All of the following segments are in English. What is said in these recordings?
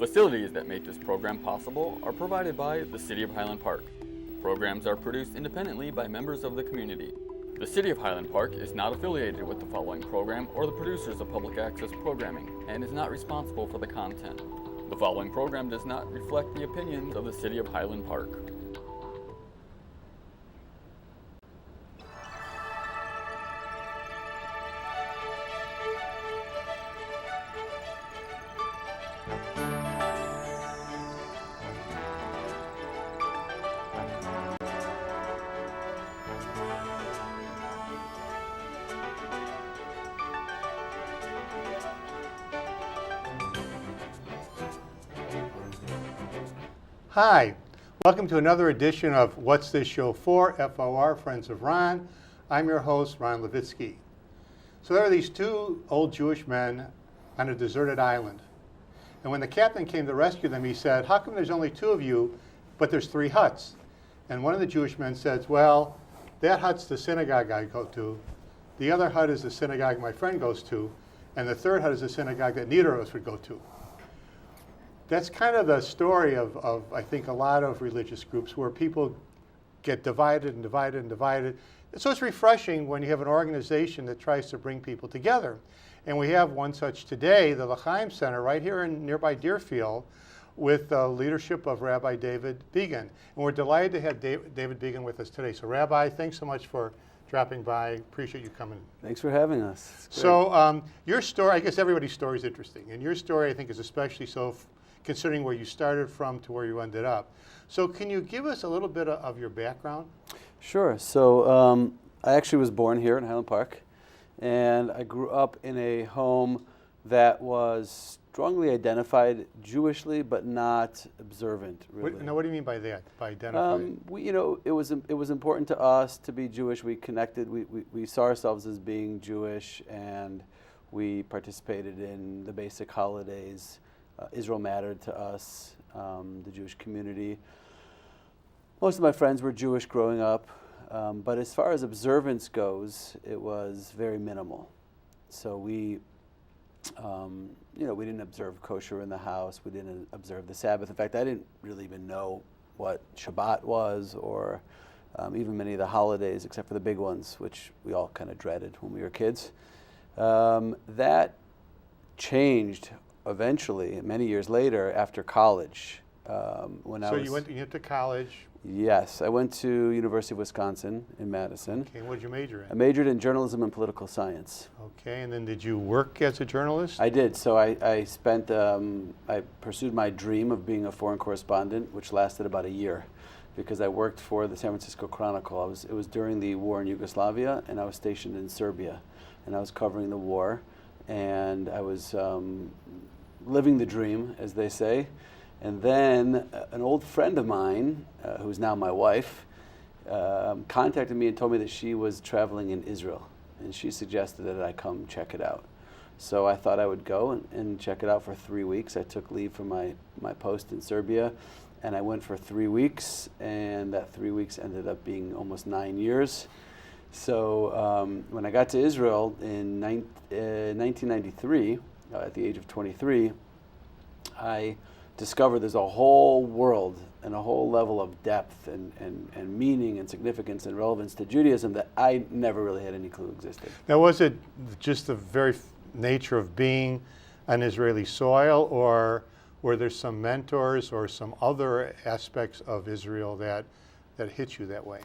Facilities that make this program possible are provided by the City of Highland Park. Programs are produced independently by members of the community. The City of Highland Park is not affiliated with the following program or the producers of public access programming and is not responsible for the content. The following program does not reflect the opinions of the City of Highland Park. Hi, welcome to another edition of What's This Show For? FOR, Friends of Ron. I'm your host, Ron Levitsky. So there are these two old Jewish men on a deserted island. And when the captain came to rescue them, he said, how come there's only two of you, but there's three huts? And one of the Jewish men says, well, that hut's the synagogue I go to. The other hut is the synagogue my friend goes to. And the third hut is the synagogue that neither of us would go to. That's kind of the story of, I think, a lot of religious groups where people get divided and divided and divided. So it's refreshing when you have an organization that tries to bring people together. And we have one such today, the L'Chaim Center, right here in nearby Deerfield, with the leadership of Rabbi David Began. And we're delighted to have David Began with us today. So Rabbi, thanks so much for dropping by. Appreciate you coming. Thanks for having us. So your story, I guess everybody's story is interesting. And your story, I think, is especially so considering where you started from to where you ended up. So can you give us a little bit of your background? Sure. So I actually was born here in Highland Park, and I grew up in a home that was strongly identified Jewishly, but not observant, really. What do you mean by that, by identified? It was important to us to be Jewish. We connected, we saw ourselves as being Jewish, and we participated in the basic holidays. Israel mattered to us, the Jewish community. Most of my friends were Jewish growing up, but as far as observance goes, it was very minimal. So we didn't observe kosher in the house. We didn't observe the Sabbath. In fact, I didn't really even know what Shabbat was, or even many of the holidays, except for the big ones, which we all kind of dreaded when we were kids. That changed eventually, many years later, after college. You went to college? Yes, I went to University of Wisconsin in Madison. Okay, what did you major in? I majored in journalism and political science. Okay, and then did you work as a journalist? I did. So I pursued my dream of being a foreign correspondent, which lasted about a year, because I worked for the San Francisco Chronicle. It was during the war in Yugoslavia, and I was stationed in Serbia, and I was covering the war, and I was living the dream, as they say. And then an old friend of mine, who's now my wife, contacted me and told me that she was traveling in Israel, and she suggested that I come check it out. So I thought I would go and check it out for 3 weeks. I took leave from my post in Serbia, and I went for 3 weeks, and that 3 weeks ended up being almost 9 years. So when I got to Israel in 1993, at the age of 23, I discovered there's a whole world and a whole level of depth and meaning and significance and relevance to Judaism that I never really had any clue existed. Now, was it just the very nature of being on Israeli soil, or were there some mentors or some other aspects of Israel that hit you that way?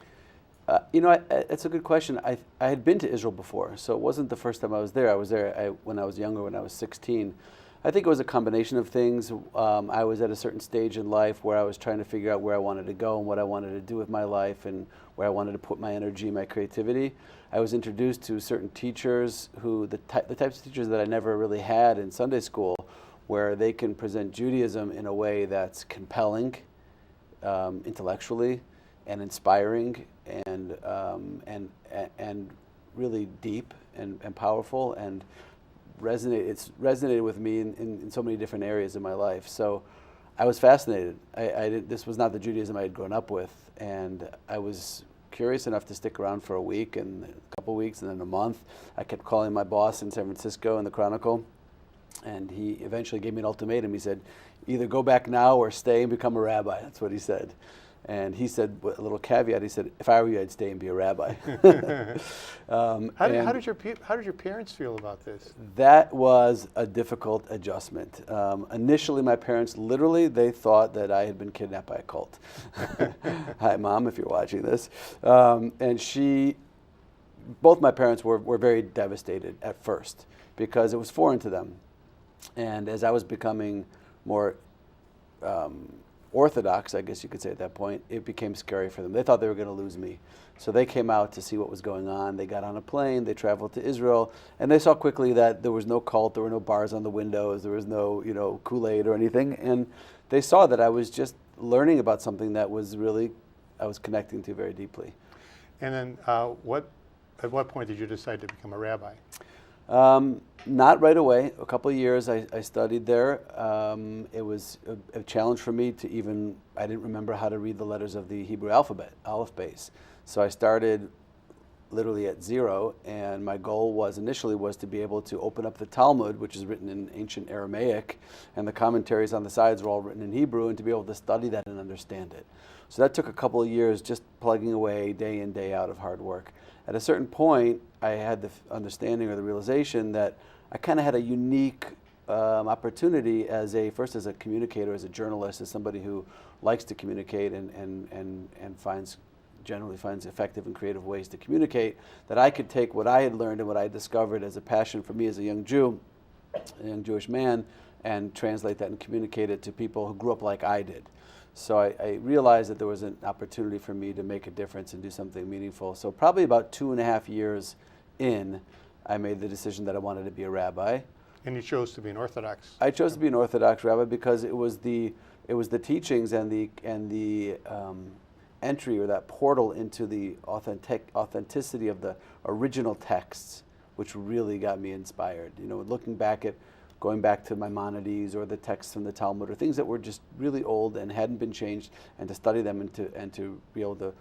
It's a good question. I had been to Israel before, so it wasn't the first time I was there. I was there when I was younger, when I was 16. I think it was a combination of things. I was at a certain stage in life where I was trying to figure out where I wanted to go and what I wanted to do with my life and where I wanted to put my energy, my creativity. I was introduced to certain teachers the types of teachers that I never really had in Sunday school, where they can present Judaism in a way that's compelling, intellectually, and inspiring, and really deep and powerful, and it's resonated with me in so many different areas of my life. So I was fascinated. This was not the Judaism I had grown up with, and I was curious enough to stick around for a week and a couple weeks and then a month. I kept calling my boss in San Francisco in the Chronicle And he eventually gave me an ultimatum. He said, either go back now or stay and become a rabbi. That's what he said. And he said, a little caveat, he said, if I were you, I'd stay and be a rabbi. How did your parents feel about this? That was a difficult adjustment. Initially, my parents, literally, they thought that I had been kidnapped by a cult. Hi, Mom, if you're watching this. And both my parents were very devastated at first because it was foreign to them. And as I was becoming more orthodox, I guess you could say at that point, it became scary for them. They thought they were going to lose me. So they came out to see what was going on. They got on a plane, they traveled to Israel, and they saw quickly that there was no cult, there were no bars on the windows, there was no, Kool-Aid or anything. And they saw that I was just learning about something that was really, I was connecting to very deeply. And then at what point did you decide to become a rabbi? Not right away. A couple of years I studied there. It was a challenge for me to I didn't remember how to read the letters of the Hebrew alphabet, Aleph Beis. So I started literally at zero, and my goal initially was to be able to open up the Talmud, which is written in ancient Aramaic, and the commentaries on the sides were all written in Hebrew, and to be able to study that and understand it. So that took a couple of years just plugging away day in, day out of hard work. At a certain point, I had the understanding or the realization that I kind of had a unique opportunity first as a communicator, as a journalist, as somebody who likes to communicate and generally finds effective and creative ways to communicate, that I could take what I had learned and what I had discovered as a passion for me as a young Jew, a young Jewish man, and translate that and communicate it to people who grew up like I did. So I realized that there was an opportunity for me to make a difference and do something meaningful. So probably about 2.5 years in, I made the decision that I wanted to be a rabbi. And you chose to be an Orthodox? I chose to be an Orthodox rabbi because it was the teachings and the entry, or that portal into the authenticity of the original texts, which really got me inspired. Going back to Maimonides or the texts from the Talmud, or things that were just really old and hadn't been changed, and to study them and to be able to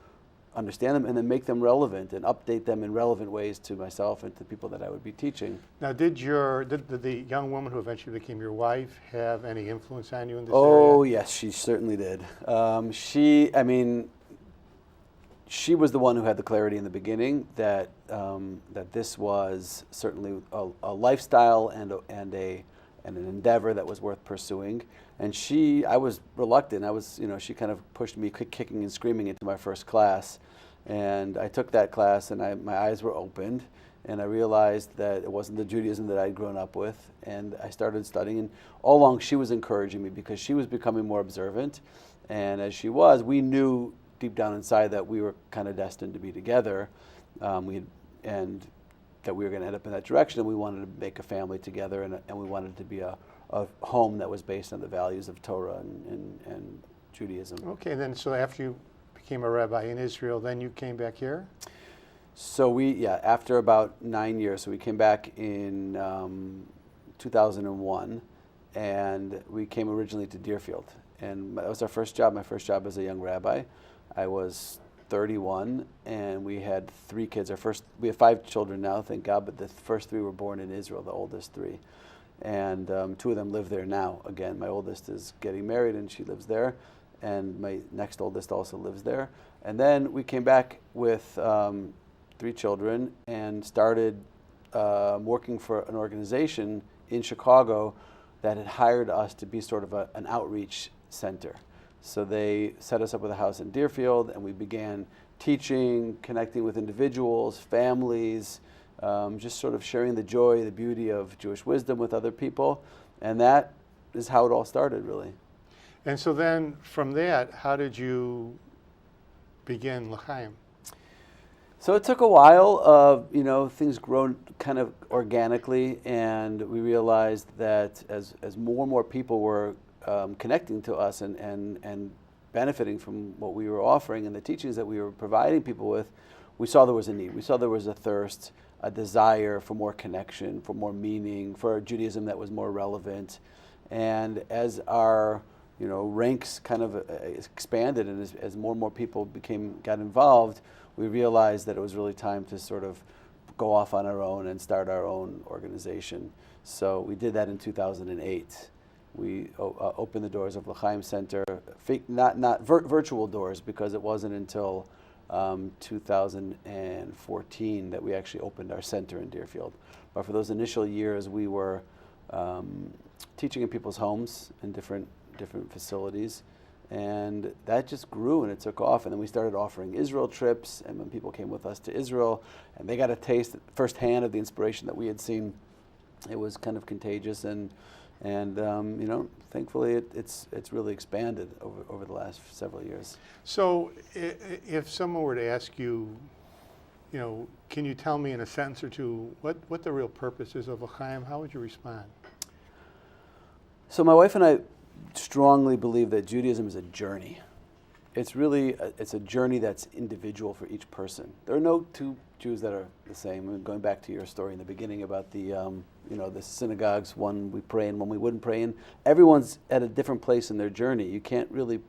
understand them and then make them relevant and update them in relevant ways to myself and to people that I would be teaching. Now, did the young woman who eventually became your wife have any influence on you in this area? Oh, yes, she certainly did. She was the one who had the clarity in the beginning that this was certainly a lifestyle and an endeavor that was worth pursuing. And I was reluctant. She kind of pushed me kicking and screaming into my first class. And I took that class, and my eyes were opened, and I realized that it wasn't the Judaism that I'd grown up with. And I started studying, and all along she was encouraging me because she was becoming more observant. And as she was, we knew deep down inside that we were kind of destined to be together, and that we were going to end up in that direction, and we wanted to make a family together, and we wanted to be a home that was based on the values of Torah and Judaism. Okay, then so after you became a rabbi in Israel, then you came back here? So after about 9 years, so we came back in 2001, and we came originally to Deerfield, and that was our first job, my first job as a young rabbi. I was 31, and we had 3 kids. We have 5 children now, thank God, but the first 3 were born in Israel, the oldest 3. And 2 of them live there now. Again, my oldest is getting married, and she lives there, and my next oldest also lives there. And then we came back with 3 children and started working for an organization in Chicago that had hired us to be sort of an outreach center. So they set us up with a house in Deerfield, and we began teaching, connecting with individuals, families, just sort of sharing the joy, the beauty of Jewish wisdom with other people. And that is how it all started, really. And so then from that, how did you begin L'chaim? So it took a while of, things grown kind of organically, and we realized that as more and more people were connecting to us and benefiting from what we were offering and the teachings that we were providing people with, we saw there was a need. We saw there was a thirst, a desire for more connection, for more meaning, for a Judaism that was more relevant. And as our ranks kind of expanded, and as more and more people got involved, we realized that it was really time to sort of go off on our own and start our own organization. So we did that in 2008. We opened the doors of L'Chaim Center, not virtual doors, because it wasn't until 2014 that we actually opened our center in Deerfield. But for those initial years, we were teaching in people's homes in different facilities, and that just grew and it took off. And then we started offering Israel trips, and when people came with us to Israel, and they got a taste firsthand of the inspiration that we had seen, it was kind of contagious, and thankfully it's really expanded over the last several years. So if someone were to ask you, can you tell me in a sentence or two what the real purpose is of L'Chaim, how would you respond? So my wife and I strongly believe that Judaism is a journey. It's really it's a journey that's individual for each person. There are no two Jews that are the same. And going back to your story in the beginning about the the synagogues, one we pray in, one we wouldn't pray in. Everyone's at a different place in their journey. You can't really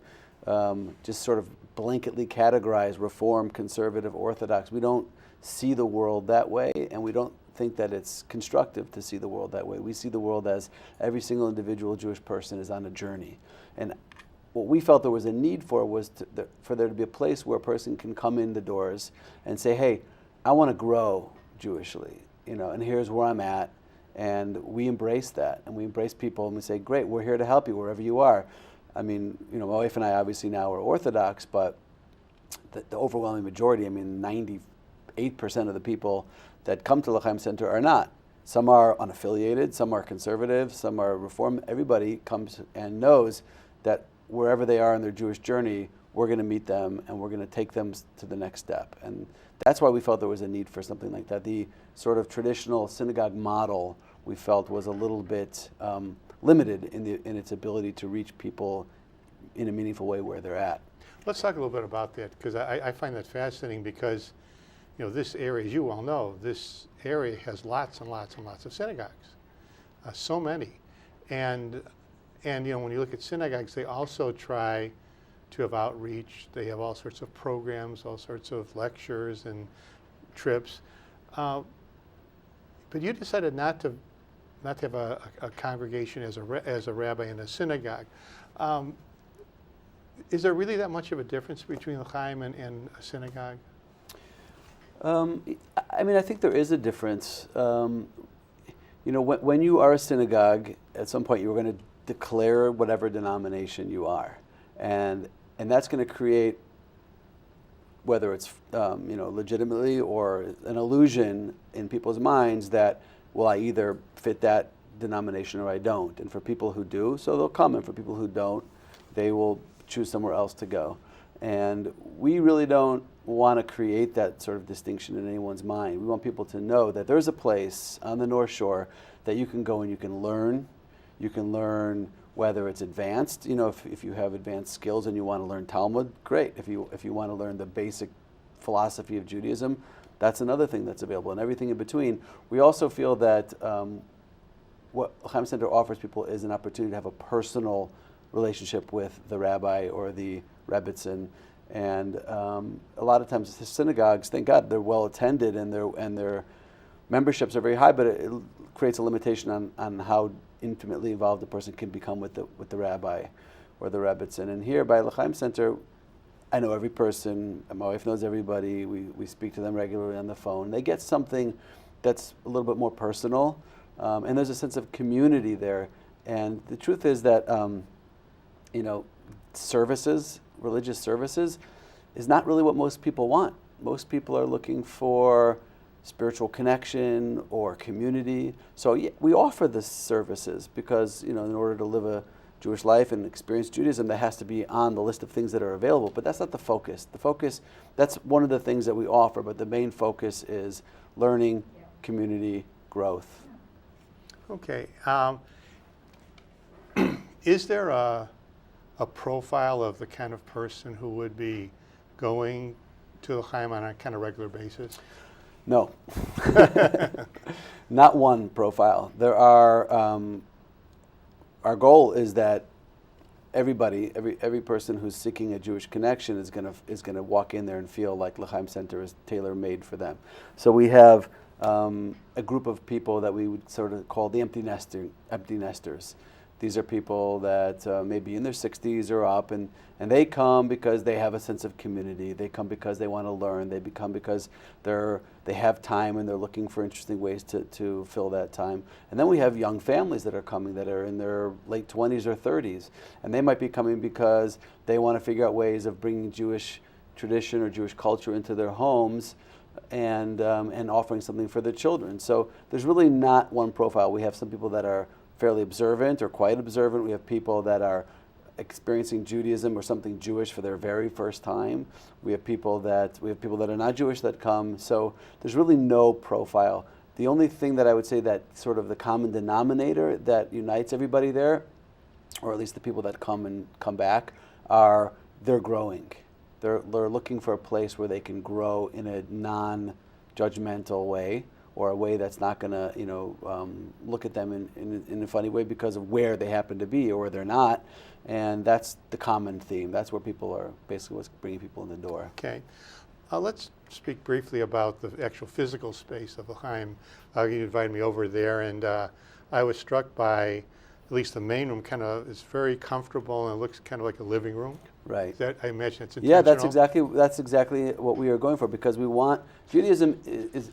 just sort of blanketly categorize Reform, Conservative, Orthodox. We don't see the world that way, and we don't think that it's constructive to see the world that way. We see the world as every single individual Jewish person is on a journey. And what we felt there was a need for was for there to be a place where a person can come in the doors and say, hey, I want to grow Jewishly, and here's where I'm at. And we embrace that, and we embrace people, and we say, great, we're here to help you wherever you are. I mean, my wife and I obviously now are Orthodox, but the overwhelming majority, 98% of the people that come to L'Chaim Center are not. Some are unaffiliated, some are conservative, some are Reform. Everybody comes and knows that wherever they are in their Jewish journey, we're going to meet them and we're going to take them to the next step. And that's why we felt there was a need for something like that. The sort of traditional synagogue model we felt was a little bit limited in its ability to reach people in a meaningful way where they're at. Let's talk a little bit about that, because I find that fascinating, because this area, as you well know, this area has lots and lots and lots of synagogues, so many. And when you look at synagogues, they also try to have outreach. They have all sorts of programs, all sorts of lectures and trips. But you decided not to have a congregation as a rabbi in a synagogue. Is there really that much of a difference between L'Chaim and a synagogue? I think there is a difference. When you are a synagogue, at some point you're going to declare whatever denomination you are, and that's going to create, whether it's legitimately or an illusion in people's minds that, well, I either fit that denomination or I don't. And for people who do, so they'll come, and for people who don't, they will choose somewhere else to go. And we really don't want to create that sort of distinction in anyone's mind. We want people to know that there's a place on the North Shore that you can go and you can learn. You can learn whether it's advanced, if you have advanced skills and you want to learn Talmud, great. If you want to learn the basic philosophy of Judaism, that's another thing that's available, and everything in between. We also feel that what L'Chaim Center offers people is an opportunity to have a personal relationship with the rabbi or the rebbitzin. And a lot of times the synagogues, thank God, they're well attended and their memberships are very high, but it creates a limitation on how intimately involved a person can become with the rabbi or the rebbitzin. And here by L'Chaim Center, I know every person, my wife knows everybody, we speak to them regularly on the phone. They get something that's a little bit more personal, and there's a sense of community there. And the truth is that services, religious services, is not really what most people want. Most people are looking for spiritual connection or community. So yeah, we offer the services because in order to live a Jewish life and experience Judaism, that has to be on the list of things that are available. But that's not the focus. The focus, that's one of the things that we offer, but the main focus is learning, community, growth. Okay. Is there a profile of the kind of person who would be going to L'Chaim on a kind of regular basis? No. Not one profile. There are, our goal is that everybody, every person who's seeking a Jewish connection is gonna walk in there and feel like L'Chaim Center is tailor-made for them. So we have a group of people that we would sort of call the empty nesters. These are people that may be in their 60s or up, and they come because they have a sense of community. They come because they want to learn. They come because they have time and they're looking for interesting ways to fill that time. And then we have young families that are coming that are in their late 20s or 30s, and they might be coming because they want to figure out ways of bringing Jewish tradition or Jewish culture into their homes and offering something for their children. So there's really not one profile. We have some people that are fairly observant or quite observant. We have people that are experiencing Judaism or something Jewish for their very first time. We have people that are not Jewish that come. So there's really no profile. The only thing that I would say that sort of the common denominator that unites everybody there, or at least the people that come and come back, are they're growing. They're looking for a place where they can grow in a non-judgmental way, or a way that's not going to, look at them in a funny way because of where they happen to be or they're not. And that's the common theme. That's where people are, basically what's bringing people in the door. Okay. Let's speak briefly about the actual physical space of L'chaim. You invited me over there, and I was struck by, at least the main room is very comfortable and it looks kind of like a living room. Right. I imagine it's intentional. Yeah, that's exactly what we are going for, because we want, Judaism is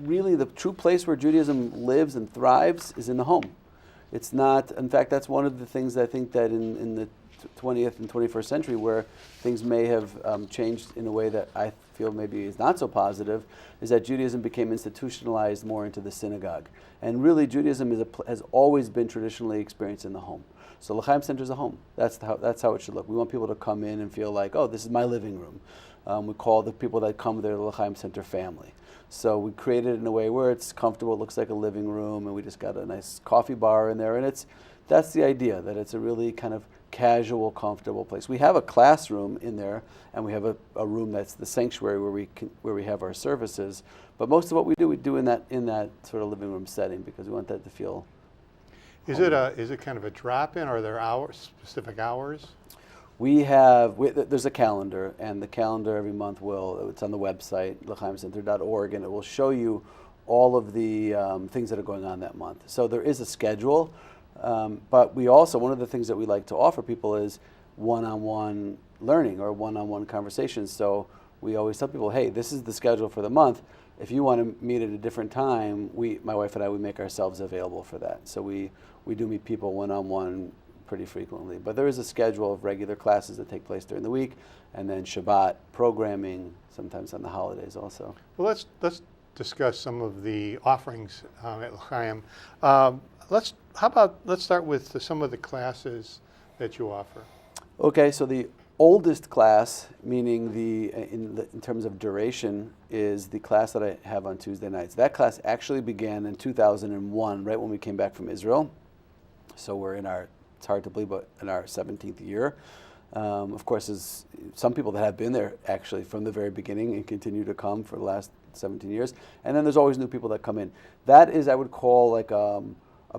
really the true place where Judaism lives and thrives is in the home. It's not, in fact, that's one of the things I think that in the 20th and 21st century where things may have changed in a way that I feel maybe is not so positive, is that Judaism became institutionalized more into the synagogue. And really Judaism has always been traditionally experienced in the home. So L'chaim Center is a home. That's how it should look. We want people to come in and feel like, oh, this is my living room. We call the people that come there the L'chaim Center family. So we created it in a way where it's comfortable, it looks like a living room, and we just got a nice coffee bar in there. And that's the idea, that it's a really kind of casual, comfortable place. We have a classroom in there, and we have a room that's the sanctuary where we have our services. But most of what we do in that sort of living room setting, because we want that to feel. Is it kind of a drop-in? Are there specific hours? There's a calendar, and the calendar every month it's on the website, l'chaimcenter.org, and it will show you all of the things that are going on that month. So there is a schedule, but we also, one of the things that we like to offer people is one-on-one learning or one-on-one conversations. So we always tell people, hey, this is the schedule for the month. If you want to meet at a different time, my wife and I, we make ourselves available for that. So we do meet people one-on-one pretty frequently. But there is a schedule of regular classes that take place during the week, and then Shabbat programming, sometimes on the holidays also. Well, let's discuss some of the offerings at L'chaim. Let's start with some of the classes that you offer. Okay, so the oldest class, meaning in terms of duration, is the class that I have on Tuesday nights. That class actually began in 2001, right when we came back from Israel. So we're it's hard to believe, but in our 17th year. Of course, there's some people that have been there actually from the very beginning and continue to come for the last 17 years. And then there's always new people that come in. That is, I would call, like a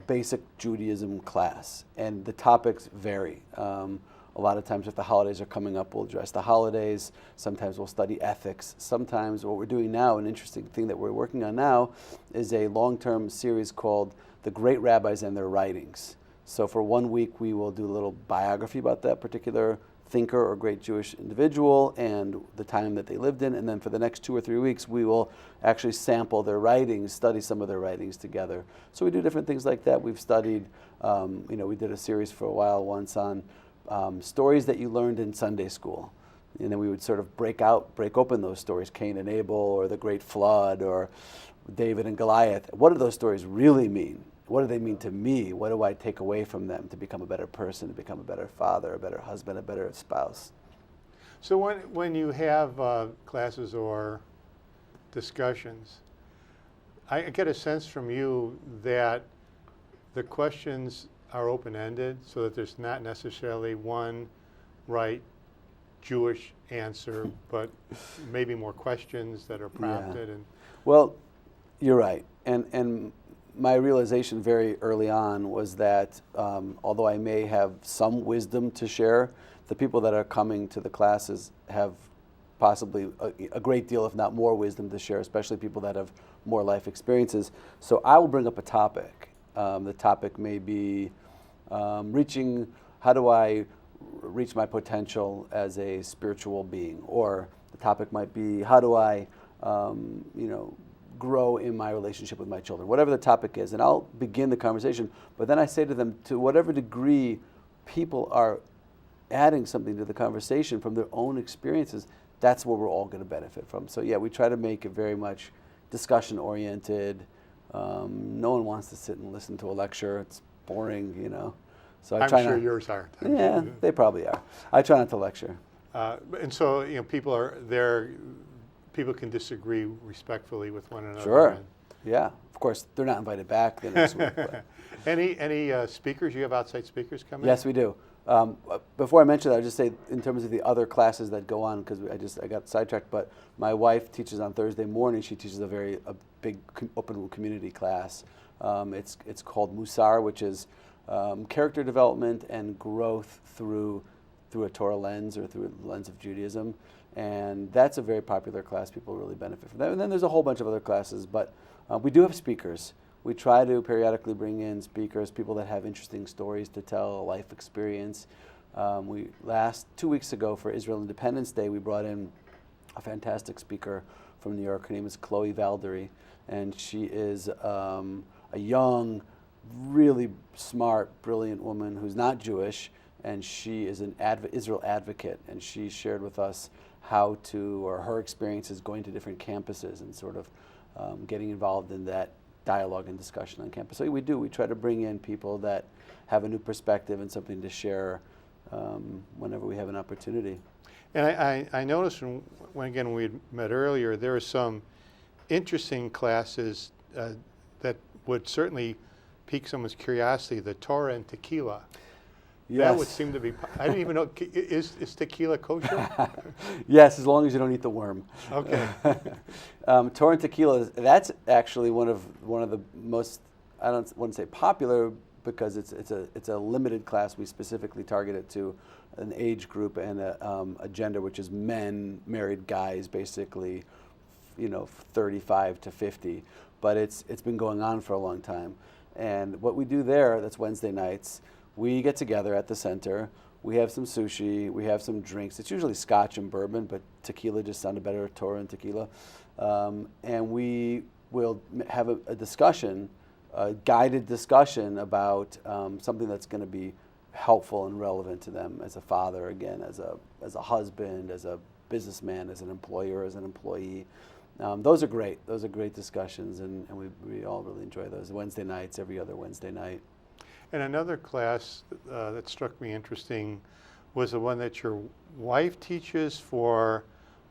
basic Judaism class. And the topics vary. A lot of times if the holidays are coming up, we'll address the holidays. Sometimes we'll study ethics. Sometimes what we're doing now, an interesting thing that we're working on now, is a long-term series called The Great Rabbis and Their Writings. So for 1 week, we will do a little biography about that particular thinker or great Jewish individual and the time that they lived in. And then for the next 2 or 3 weeks, we will actually sample their writings, study some of their writings together. So we do different things like that. We've studied, we did a series for a while once on stories that you learned in Sunday school. And then we would sort of break open those stories, Cain and Abel, or the Great Flood, or David and Goliath. What do those stories really mean? What do they mean to me? What do I take away from them to become a better person, to become a better father, a better husband, a better spouse? So when you have classes or discussions, I get a sense from you that the questions are open-ended, so that there's not necessarily one right Jewish answer, but maybe more questions that are prompted. Yeah. Well, you're right. And my realization very early on was that although I may have some wisdom to share, the people that are coming to the classes have possibly a great deal, if not more, wisdom to share, especially people that have more life experiences. So I will bring up a topic. The topic may be how do I reach my potential as a spiritual being? Or the topic might be, how do I, grow in my relationship with my children? Whatever the topic is, and I'll begin the conversation. But then I say to them, to whatever degree people are adding something to the conversation from their own experiences, that's what we're all going to benefit from. So yeah, we try to make it very much discussion oriented. No one wants to sit and listen to a lecture. It's boring, So I'm try sure not, yours aren't. Yeah, they probably are. I try not to lecture. And so, people are there. People can disagree respectfully with one another. Sure. Yeah. Of course, they're not invited back the next week. But. Any speakers? You have outside speakers coming? Yes, we do. Before I mention that, I'll just say in terms of the other classes that go on, because I got sidetracked, but my wife teaches on Thursday morning. She teaches a big open community class. It's called Musar, which is character development and growth through a Torah lens or through a lens of Judaism. And that's a very popular class. People really benefit from that. And then there's a whole bunch of other classes, but we do have speakers. We try to periodically bring in speakers, people that have interesting stories to tell, a life experience. 2 weeks ago for Israel Independence Day, we brought in a fantastic speaker from New York. Her name is Chloe Valdery, and she is a young, really smart, brilliant woman who's not Jewish, and she is an Israel advocate, and she shared with us her experiences going to different campuses and sort of getting involved in that dialogue and discussion on campus. So we try to bring in people that have a new perspective and something to share whenever we have an opportunity. And I noticed when we met earlier, there were some interesting classes that would certainly pique someone's curiosity, the Torah and tequila. Yes. That would seem to be, I didn't even know, is tequila kosher? Yes, as long as you don't eat the worm. Okay. Torah and tequila, that's actually one of the most, I wouldn't say popular, because it's a limited class. We specifically target it to an age group and a gender, which is men, married guys, basically, 35 to 50. But it's been going on for a long time. And what we do there, that's Wednesday nights, we get together at the center, we have some sushi, we have some drinks. It's usually scotch and bourbon, but tequila just sounded better, Torah and tequila. And we will have a discussion, a guided discussion about something that's going to be helpful and relevant to them as a father, again, as a husband, as a businessman, as an employer, as an employee. Those are great. Those are great discussions, and we all really enjoy those. Wednesday nights, every other Wednesday night. And another class that struck me interesting was the one that your wife teaches for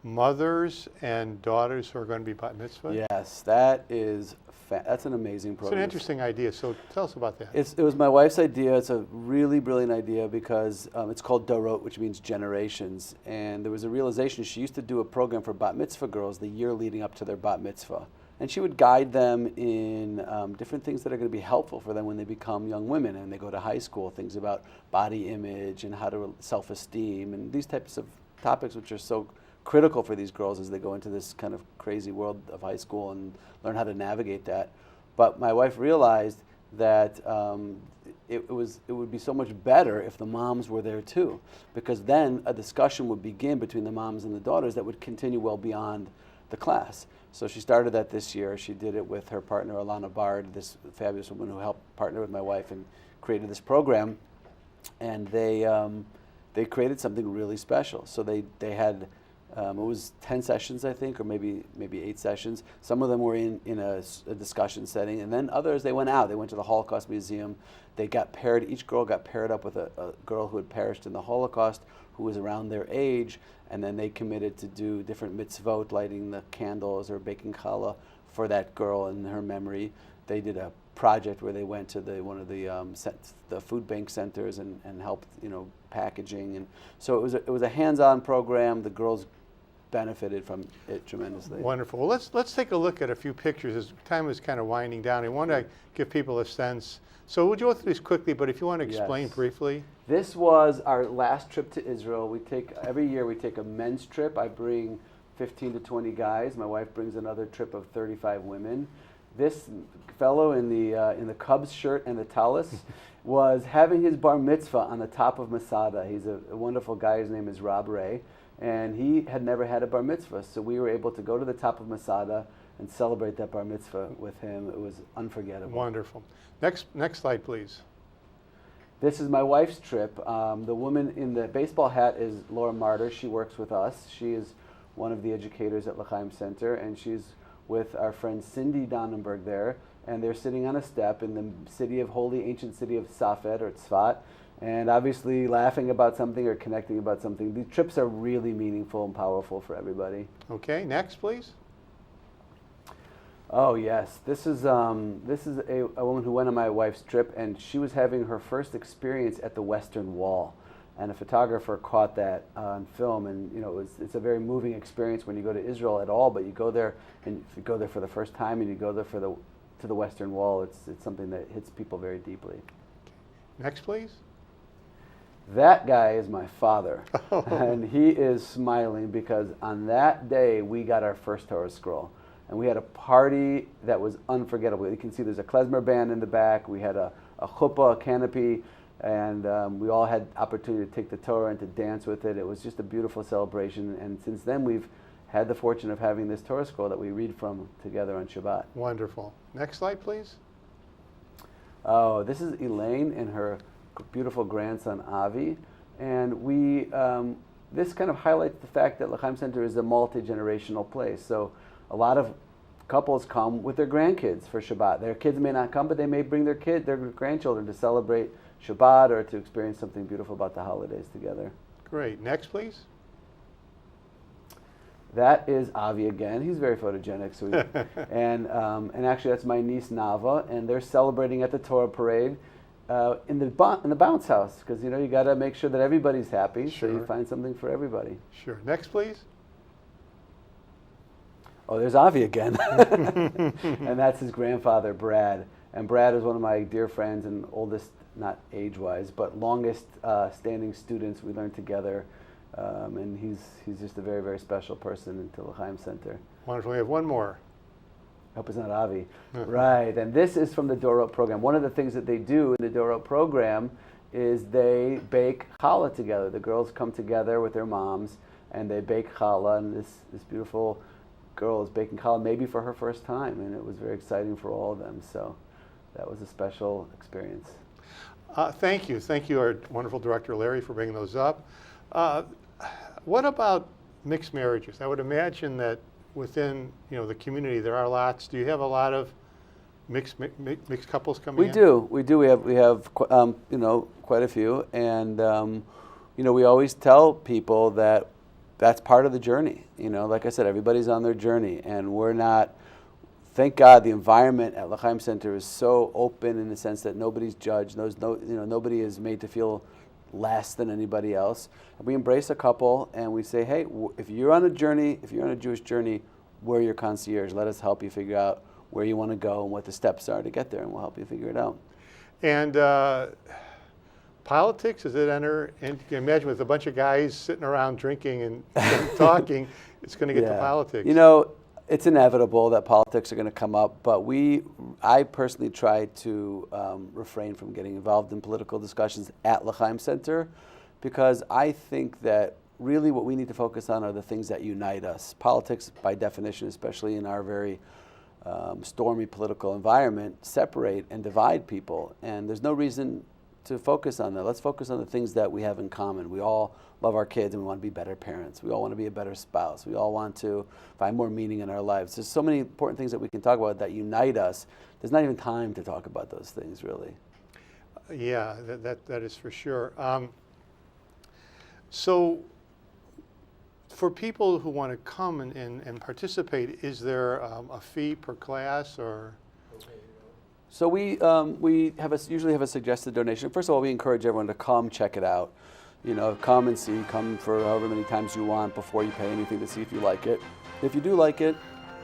mothers and daughters who are going to be bat mitzvah. Yes, that's an amazing program. It's an interesting idea. So tell us about that. It was my wife's idea. It's a really brilliant idea because it's called Dorot, which means generations. And there was a realization. She used to do a program for bat mitzvah girls the year leading up to their bat mitzvah. And she would guide them in different things that are going to be helpful for them when they become young women and they go to high school, things about body image and how to self-esteem and these types of topics which are so critical for these girls as they go into this kind of crazy world of high school and learn how to navigate that. But my wife realized that it would be so much better if the moms were there too, because then a discussion would begin between the moms and the daughters that would continue well beyond the class. So she started that this year. She did it with her partner, Alana Bard, this fabulous woman who helped partner with my wife and created this program. And they created something really special. So they had, it was 10 sessions, I think, or maybe 8 sessions. Some of them were in a discussion setting. And then others, they went out. They went to the Holocaust Museum. They got paired, each girl got paired up with a girl who had perished in the Holocaust, who was around their age, and then they committed to do different mitzvot, lighting the candles or baking challah for that girl in her memory. They did a project where they went to one of the food bank centers and helped, packaging, and so it was a hands-on program. The girls benefited from it tremendously. Wonderful. Well, let's take a look at a few pictures as time is kind of winding down. I want to give people a sense. So we'll go through these quickly, but if you want to explain Yes. briefly. This was our last trip to Israel. Every year we take a men's trip. I bring 15 to 20 guys. My wife brings another trip of 35 women. This fellow in the Cubs shirt and the tallis was having his bar mitzvah on the top of Masada. He's a wonderful guy. His name is Rob Ray, and he had never had a bar mitzvah. So we were able to go to the top of Masada and celebrate that bar mitzvah with him. It was unforgettable. Wonderful. Next slide, please. This is my wife's trip. The woman in the baseball hat is Laura Martyr. She works with us. She is one of the educators at L'Chaim Center, and she's with our friend Cindy Donnenberg there, and they're sitting on a step in the ancient city of Safed or Tzfat, and obviously laughing about something or connecting about something. These trips are really meaningful and powerful for everybody. Okay, next, please. Oh yes, this is a woman who went on my wife's trip, and she was having her first experience at the Western Wall, and a photographer caught that on film, and it's a very moving experience when you go to Israel at all. But you go there, and if you go there for the first time, and you go there to the Western Wall, it's something that hits people very deeply. Next, please. That guy is my father, and he is smiling because on that day we got our first Torah scroll. And we had a party that was unforgettable. You can see there's a klezmer band in the back. We had a chuppah, a canopy, and we all had opportunity to take the Torah and to dance with it. It was just a beautiful celebration. And since then, we've had the fortune of having this Torah scroll that we read from together on Shabbat. Wonderful. Next slide, please. Oh, this is Elaine and her beautiful grandson, Avi. And this kind of highlights the fact that L'Chaim Center is a multi-generational place. So a lot of couples come with their grandkids for Shabbat. Their kids may not come, but they may bring their grandchildren to celebrate Shabbat or to experience something beautiful about the holidays together. Great. Next, please. That is Avi again. He's very photogenic. So and actually that's my niece Nava, and they're celebrating at the Torah parade in the bounce house, because you got to make sure that everybody's happy. Sure. So you find something for everybody. Sure. Next, please. Oh, there's Avi again. And that's his grandfather, Brad. And Brad is one of my dear friends and oldest, not age-wise, but longest standing students. We learned together. And he's just a very, very special person in the L'Chaim Center. Wonderful. We have one more. I hope it's not Avi. Right. And this is from the Dorot program. One of the things that they do in the Dorot program is they bake challah together. The girls come together with their moms, and they bake challah. And this beautiful girl is baking challah maybe for her first time, and it was very exciting for all of them. So that was a special experience. Thank you, our wonderful director Larry, for bringing those up. What about mixed marriages? I would imagine that within the community there are lots. Do you have a lot of mixed couples coming in? We do. We have quite a few, and we always tell people that that's part of the journey. Like I said, everybody's on their journey, and we're not. Thank God, the environment at L'Chaim Center is so open in the sense that nobody's judged. Nobody is made to feel less than anybody else. And we embrace a couple, and we say, hey, if you're on a journey, if you're on a Jewish journey, we're your concierge. Let us help you figure out where you want to go and what the steps are to get there, and we'll help you figure it out. And politics, does it enter? And you can imagine with a bunch of guys sitting around drinking and talking, it's going to get to politics. It's inevitable that politics are going to come up, but I personally try to refrain from getting involved in political discussions at L'Chaim Center, because I think that really what we need to focus on are the things that unite us. Politics, by definition, especially in our very stormy political environment, separate and divide people, and there's no reason to focus on that. Let's focus on the things that we have in common. We all love our kids, and we want to be better parents. We all want to be a better spouse. We all want to find more meaning in our lives. There's so many important things that we can talk about that unite us. There's not even time to talk about those things, really. Yeah, that is for sure. So for people who want to come and participate, is there a fee per class or? So we usually have a suggested donation. First of all, we encourage everyone to come check it out. come and see. Come for however many times you want before you pay anything to see if you like it. If you do like it,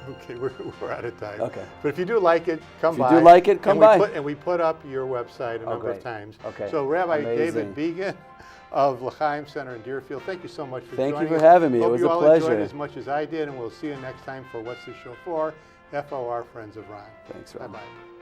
Okay, we're out of time. Okay. But if you do like it, come by. If you do like it, come by. And we put up your website a number of great. times. Okay. So Rabbi Amazing. David Began of L'chaim Center in Deerfield, thank you so much for Thank joining you us. for having me. It Hope was you a all pleasure. enjoyed it as much as I did, and we'll see you next time for What's This Show For? FOR Friends of Ron. Thanks, Ron. Bye-bye.